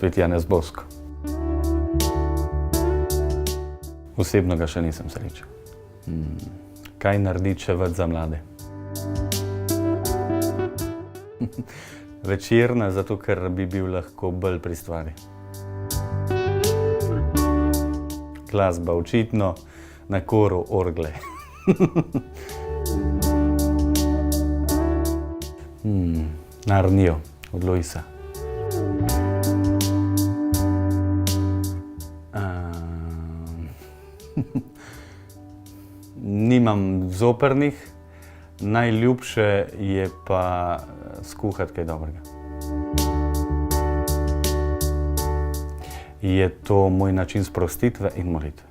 Sveti Janez Bosko. Osebno ga še nisem srečal. Kaj narediti še več za mlade? Večerna, zato ker bi bil lahko bolj pri stvari. Glasba očitno, na koru orgle. Narnijo od Luisa. Nimam zoprnih, najljubše je pa skuhati kaj dobrega. Je to moj način sprostitve in molitve.